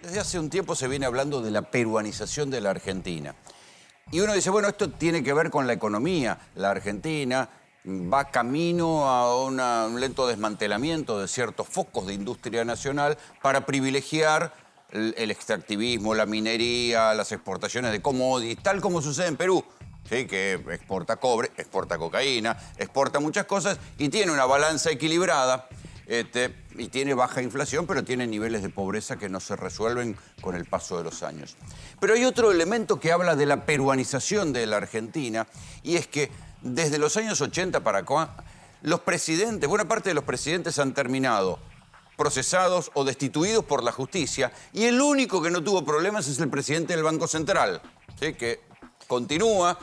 Desde hace un tiempo se viene hablando de la peruanización de la Argentina. Y uno dice, bueno, esto tiene que ver con la economía. La Argentina va camino a un lento desmantelamiento de ciertos focos de industria nacional para privilegiar el extractivismo, la minería, las exportaciones de commodities, tal como sucede en Perú. Sí, que exporta cobre, exporta cocaína, exporta muchas cosas y tiene una balanza equilibrada. Y tiene baja inflación, pero tiene niveles de pobreza que no se resuelven con el paso de los años. Pero hay otro elemento que habla de la peruanización de la Argentina, y es que desde los años 80 para acá, los presidentes, buena parte de los presidentes han terminado procesados o destituidos por la justicia, y el único que no tuvo problemas es el presidente del Banco Central, ¿sí? Que continúa.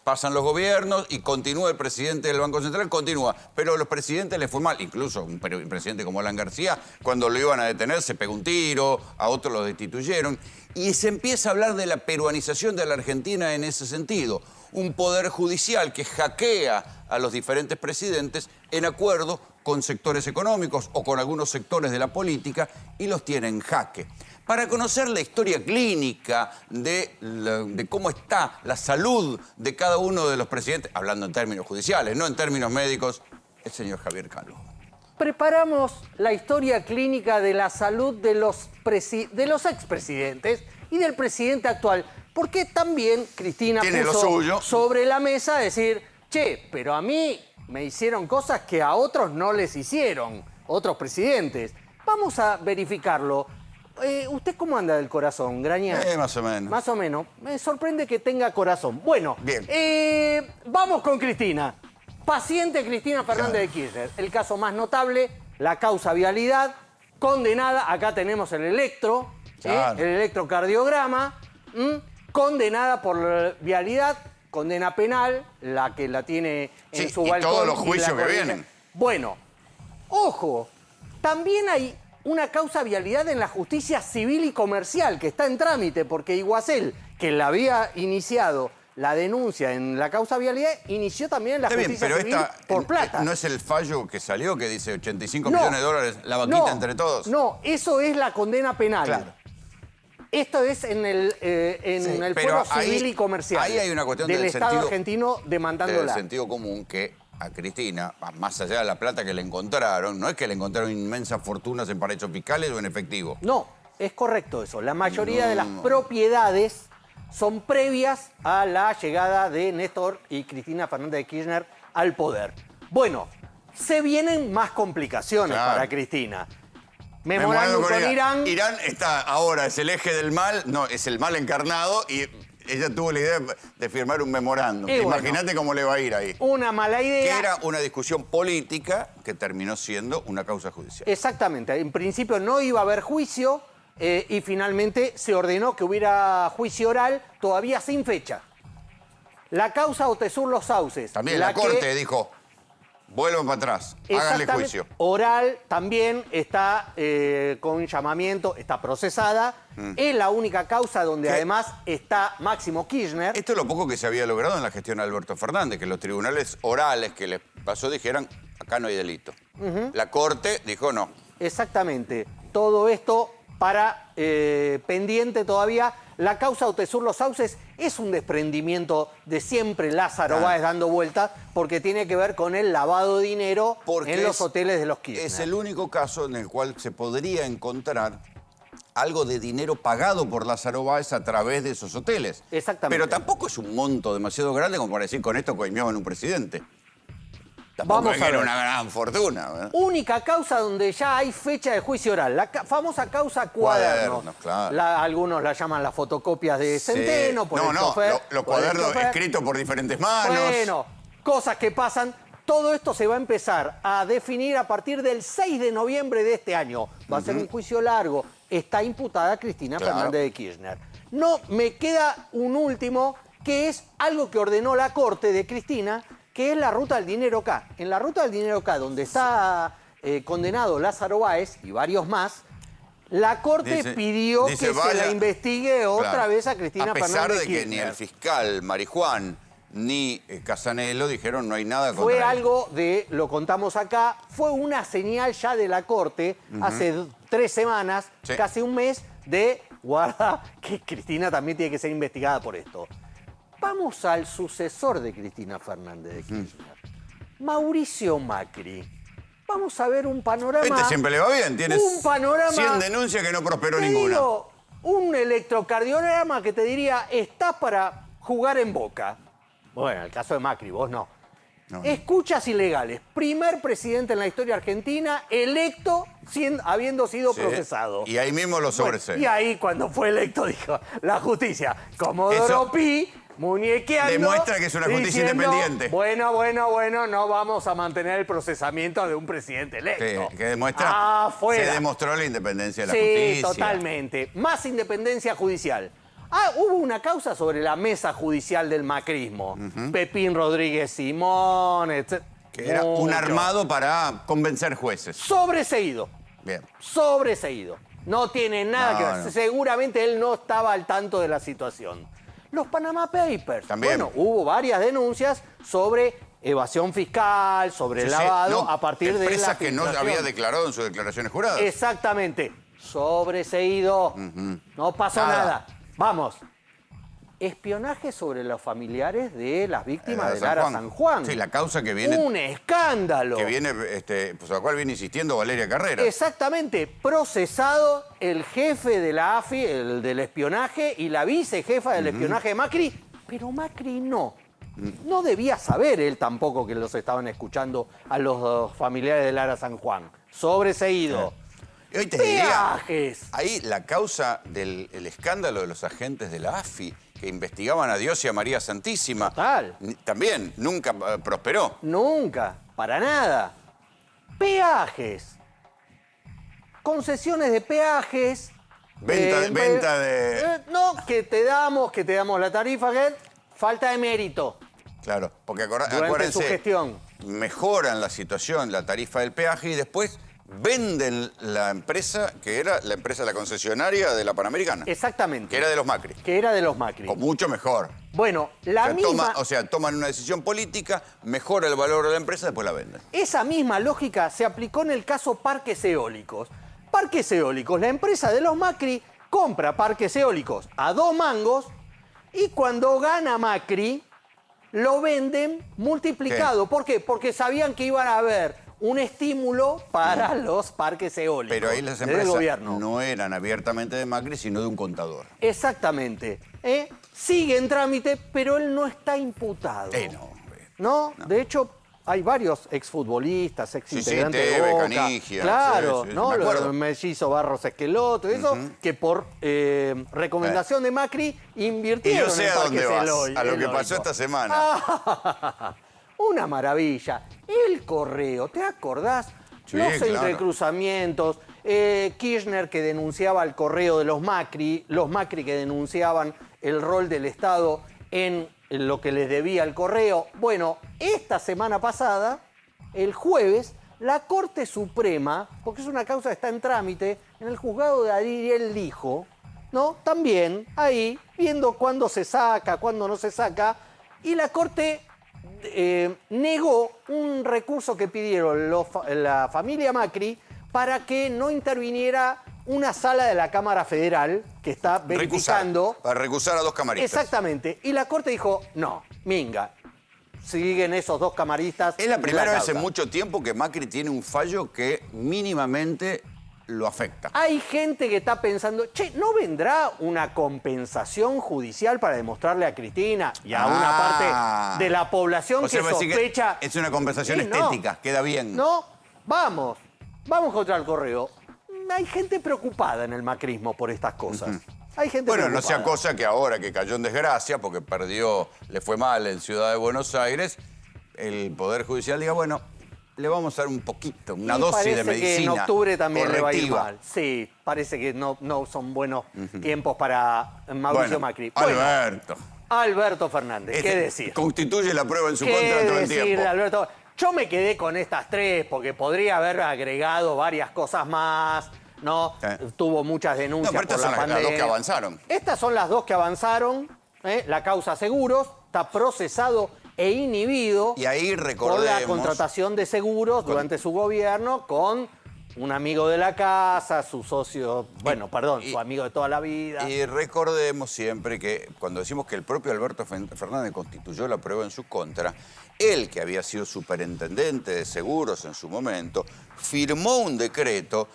Pasan los gobiernos y continúa el presidente del Banco Central, continúa. Pero a los presidentes les fue mal. Incluso un presidente como Alan García, cuando lo iban a detener, se pegó un tiro, a otros lo destituyeron. Y se empieza a hablar de la peruanización de la Argentina en ese sentido. Un poder judicial que hackea a los diferentes presidentes en acuerdo con sectores económicos o con algunos sectores de la política y los tiene en jaque. Para conocer la historia clínica de cómo está la salud de cada uno de los presidentes, hablando en términos judiciales, no en términos médicos, el señor Javier Calvo. Preparamos la historia clínica de la salud de los expresidentes y del presidente actual, porque también Cristina puso sobre la mesa decir, che, pero a mí me hicieron cosas que a otros no les hicieron, otros presidentes. Vamos a verificarlo. ¿Usted cómo anda del corazón, Graña? Más o menos. Más o menos. Me sorprende que tenga corazón. Bueno, bien. Vamos con Cristina. Paciente Cristina Fernández de Kirchner. El caso más notable, la causa vialidad, condenada. Acá tenemos el el electrocardiograma. Condenada por vialidad, condena penal, la que la tiene en su balcón. Y todos los juicios que vienen. Bueno, ojo, también hay una causa vialidad en la justicia civil y comercial que está en trámite, porque Iguacel, que la había iniciado la denuncia en la causa vialidad, inició también la justicia civil por plata. ¿No es el fallo que salió que dice 85 millones de dólares la vaquita entre todos? No, eso es la condena penal. Claro. Esto es en el fuero civil y comercial. Ahí hay una cuestión del Estado argentino demandándola. Del sentido común que a Cristina, más allá de la plata que le encontraron, no es que le encontraron inmensas fortunas en paraísos fiscales o en efectivo. No, es correcto eso. La mayoría de las propiedades son previas a la llegada de Néstor y Cristina Fernández de Kirchner al poder. Bueno, se vienen más complicaciones para Cristina. Memorándum con Irán. Irán está ahora, es el eje del mal, no, es el mal encarnado y ella tuvo la idea de firmar un memorándum. Imagínate cómo le va a ir ahí. Una mala idea. Que era una discusión política que terminó siendo una causa judicial. Exactamente. En principio no iba a haber juicio y finalmente se ordenó que hubiera juicio oral todavía sin fecha. La causa Otesur Los Sauces. También la Corte dijo, vuelvan para atrás, háganle juicio. Oral también está con llamamiento, está procesada. Es la única causa donde además está Máximo Kirchner. Esto es lo poco que se había logrado en la gestión de Alberto Fernández, que los tribunales orales que les pasó dijeran, acá no hay delito. La Corte dijo no. Exactamente. Todo esto para pendiente todavía. La causa Otesur Los Sauces es un desprendimiento de siempre Lázaro Báez dando vueltas porque tiene que ver con el lavado de dinero en los hoteles de los Kirchner. Es el único caso en el cual se podría encontrar algo de dinero pagado por Lázaro Báez a través de esos hoteles. Exactamente. Pero tampoco es un monto demasiado grande como para decir con esto coimiaban un presidente. Tampoco Vamos a ver. Era una gran fortuna, ¿verdad? Única causa donde ya hay fecha de juicio oral. La famosa causa Cuadernos. Claro. Algunos la llaman las fotocopias de Centeno. Por el chofer, los cuadernos escritos por diferentes manos. Bueno, cosas que pasan. Todo esto se va a empezar a definir a partir del 6 de noviembre de este año. Va a ser un juicio largo. Está imputada Cristina Fernández de Kirchner. No, me queda un último, que es algo que ordenó la Corte de Cristina, que es la ruta del dinero K. En la ruta del dinero K, donde está condenado Lázaro Báez y varios más, la Corte pidió que se la investigue otra vez a Cristina Fernández de Kirchner. A pesar de que ni el fiscal Marijuán ni Casanello dijeron no hay nada contra Fue él. algo de, lo contamos acá, fue una señal ya de la Corte hace 3 semanas, Sí. casi un mes, de guarda que Cristina también tiene que ser investigada por esto. Vamos al sucesor de Cristina Fernández de Kirchner, Mauricio Macri. Vamos a ver un panorama. Este siempre le va bien, tiene un panorama, 100 denuncias que no prosperó te ninguna. digo, un electrocardiograma que te diría, estás para jugar en Boca. Bueno, en el caso de Macri, vos no. No. Escuchas ilegales. Primer presidente en la historia argentina electo habiendo sido Sí. procesado. Y ahí mismo lo sobresee. Y ahí cuando fue electo dijo, la justicia, Comodoro Pi, muñequeando. Demuestra que es una justicia diciendo, independiente. Bueno, no vamos a mantener el procesamiento de un presidente electo. Que demuestra. Afuera. Se demostró la independencia de la Sí, justicia. totalmente. Más independencia judicial. Hubo una causa sobre la mesa judicial del macrismo. Pepín Rodríguez Simón, etc. Que era un Mucho. armado para convencer jueces. Sobreseído. Bien. Sobreseído. No tiene nada No, que ver. no. Seguramente él no estaba al tanto de la situación. Los Panama Papers. También. Bueno, hubo varias denuncias sobre evasión fiscal, sobre Sí, sí. lavado No, a partir de la empresas que no filtración. había declarado en sus declaraciones juradas. Exactamente. Sobreseído. No pasó nada. Vamos. Espionaje sobre los familiares de las víctimas de Lara San Juan. Sí, la causa que viene, Un escándalo. pues a la cual viene insistiendo Valeria Carrera. Exactamente. Procesado el jefe de la AFI, el del espionaje, y la vicejefa del espionaje de Macri. Pero Macri no. No debía saber él tampoco que los estaban escuchando a los familiares de Lara San Juan. Sobreseído. Y hoy te diría, Peajes. ahí la causa del el escándalo de los agentes de la AFI que investigaban a Dios y a María Santísima. Total. También nunca prosperó. Nunca, para nada. Peajes. Concesiones de peajes. Venta de... No, que te damos la tarifa, que falta de mérito Claro, porque durante acuérdense, su gestión. mejoran la situación, la tarifa del peaje y después venden la empresa, que era la empresa, la concesionaria de la Panamericana, Exactamente. que era de los Macri. Que era de los Macri. O mucho mejor. Bueno, la misma... Toman una decisión política, mejora el valor de la empresa, después la venden. Esa misma lógica se aplicó en el caso Parques Eólicos. Parques Eólicos, la empresa de los Macri compra parques eólicos a 2 mangos y cuando gana Macri lo venden multiplicado. ¿Qué? ¿Por qué? Porque sabían que iban a haber un estímulo para los parques eólicos. Pero ahí las del empresas gobierno. no eran abiertamente de Macri, sino de un contador. Exactamente. Sigue en trámite, pero él no está imputado. No, hombre. ¿No? De hecho, hay varios exfutbolistas, exintegrantes de Teve, Boca. Canigia, Claro, sí, ¿no? me acuerdo. Los Mellizo, Barros, Esqueloto, eso, que por recomendación de Macri Y invirtieron yo sé en a dónde parques vas, a lo que pasó eólicos. esta semana. Una maravilla. El correo, ¿te acordás? Sí, Los claro. entrecruzamientos, Kirchner que denunciaba el correo de los Macri que denunciaban el rol del Estado en lo que les debía el correo. Bueno, esta semana pasada, el jueves, la Corte Suprema, porque es una causa que está en trámite, en el juzgado de Ariel Lijo, ¿no? También ahí, viendo cuándo se saca, cuándo no se saca, y la Corte negó un recurso que pidieron la familia Macri para que no interviniera una sala de la Cámara Federal que está verificando. Para recusar a 2 camaristas. Exactamente. Y la Corte dijo, no, minga. Siguen esos 2 camaristas. Es la primera vez en causa. mucho tiempo que Macri tiene un fallo que mínimamente lo afecta. Hay gente que está pensando, che, ¿no vendrá una compensación judicial para demostrarle a Cristina y a una parte de la población O sea, que va a decir que sospecha? es una compensación Sí, no. estética, queda bien. No, vamos contra el correo. Hay gente preocupada en el macrismo por estas cosas. Hay gente Bueno, no preocupada. sea cosa que ahora que cayó en desgracia, porque perdió, le fue mal en Ciudad de Buenos Aires, el Poder Judicial diga, bueno, le vamos a dar un poquito, una Y dosis de parece medicina que en octubre también le va a ir correctiva. mal. Sí, parece que no son buenos tiempos para Mauricio Bueno, Macri. Bueno, Alberto. Alberto Fernández, ¿qué Este decir? Constituye la prueba en su ¿Qué contra todo el decir, tiempo. Alberto? Yo me quedé con estas 3 porque podría haber agregado varias cosas más, ¿no? Tuvo muchas denuncias No, pero estas por la son las pandemia. 2 que avanzaron. Estas son las 2 que avanzaron, la causa seguros, está procesado e inhibido Y ahí por recordemos... la contratación de seguros durante su gobierno con un amigo de la casa, su socio, su amigo de toda la vida. Y recordemos siempre que cuando decimos que el propio Alberto Fernández constituyó la prueba en su contra, él, que había sido superintendente de seguros en su momento, firmó un decreto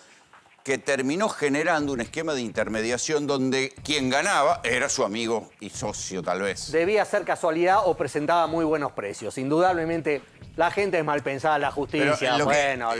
que terminó generando un esquema de intermediación donde quien ganaba era su amigo y socio, tal vez. Debía ser casualidad o presentaba muy buenos precios. Indudablemente, la gente es mal pensada, la justicia,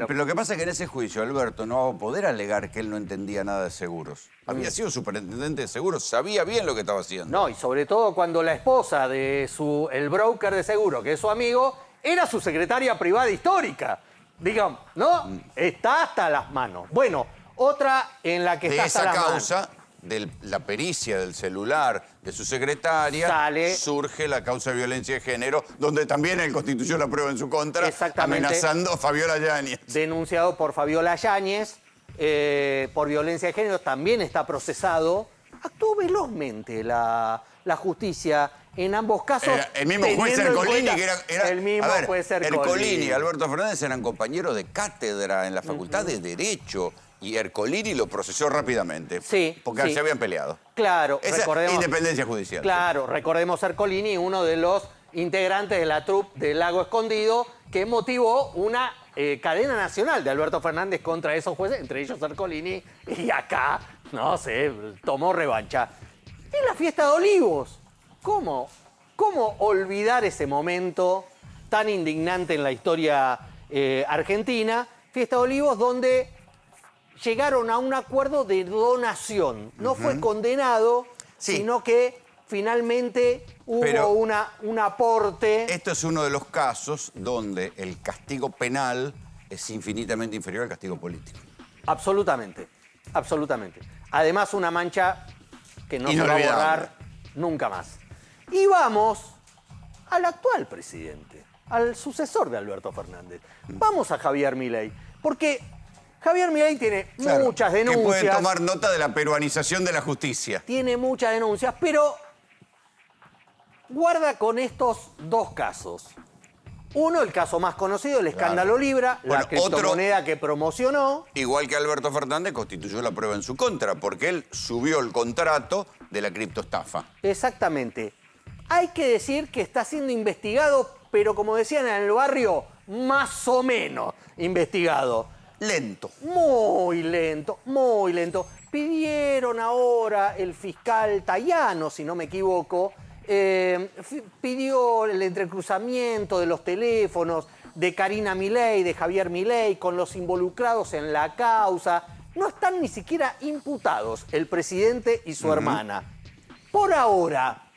pero lo que pasa es que en ese juicio Alberto no va a poder alegar que él no entendía nada de seguros. Había sido superintendente de seguros, sabía bien lo que estaba haciendo. No, y sobre todo cuando la esposa de el broker de seguro, que es su amigo, era su secretaria privada histórica. Digamos, ¿no? Está hasta las manos. Bueno, otra en la que de está hasta esa las causa, manos. de la pericia del celular de su secretaria, surge la causa de violencia de género, donde también él constituyó la prueba en su contra, amenazando a Fabiola Yáñez. Denunciado por Fabiola Yáñez por violencia de género, también está procesado. Actuó velozmente la justicia en ambos casos. El mismo juez Ercolini, que era el mismo juez Ercolini y Alberto Fernández eran compañeros de cátedra en la Facultad de Derecho. Y Ercolini lo procesó rápidamente. Sí. Porque se habían peleado. Claro, recordemos. Independencia judicial. Claro, recordemos Ercolini, uno de los integrantes de la troupe del Lago Escondido, que motivó una cadena nacional de Alberto Fernández contra esos jueces, entre ellos Ercolini, y acá, no sé, tomó revancha. En la fiesta de Olivos, ¿cómo olvidar ese momento tan indignante en la historia argentina? Fiesta de Olivos, donde llegaron a un acuerdo de donación. No fue condenado, sino que finalmente hubo un aporte. Esto es uno de los casos donde el castigo penal es infinitamente inferior al castigo político. Absolutamente, absolutamente. Además, una mancha que no se va a borrar nunca más. Y vamos al actual presidente, al sucesor de Alberto Fernández. Vamos a Javier Milei, porque Javier Milei tiene muchas denuncias. Que pueden tomar nota de la peruanización de la justicia. Tiene muchas denuncias, pero guarda con estos dos casos. Uno, el caso más conocido, el escándalo Libra, la criptomoneda que promocionó. Igual que Alberto Fernández constituyó la prueba en su contra, porque él subió el contrato de la criptoestafa. Exactamente. Hay que decir que está siendo investigado, pero como decían en el barrio, más o menos investigado. Lento. Muy lento, muy lento. Pidieron ahora el fiscal Tayano, si no me equivoco, pidió el entrecruzamiento de los teléfonos de Karina Milei, de Javier Milei, con los involucrados en la causa. No están ni siquiera imputados el presidente y su hermana. Por ahora,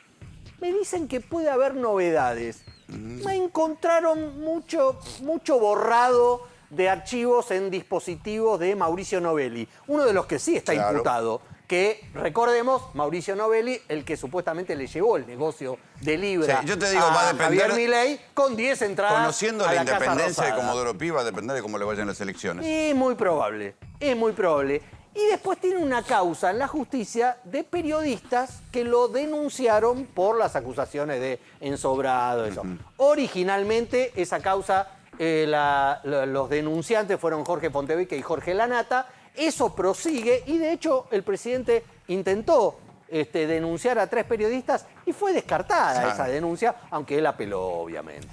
me dicen que puede haber novedades. Me encontraron mucho borrado de archivos en dispositivos de Mauricio Novelli, uno de los que sí está imputado, que, recordemos, Mauricio Novelli, el que supuestamente le llevó el negocio de Libra yo te digo, va a depender, Javier Milei con 10 entradas conociendo a la la Casa independencia de Rosada. Comodoro Pi, va a depender de cómo le vayan las elecciones. Es muy probable, es muy probable. Y después tiene una causa en la justicia de periodistas que lo denunciaron por las acusaciones de ensobrado. Eso. Originalmente, esa causa, los denunciantes fueron Jorge Fontevecchia y Jorge Lanata. Eso prosigue y, de hecho, el presidente intentó denunciar a 3 periodistas y fue descartada esa denuncia, aunque él apeló, obviamente.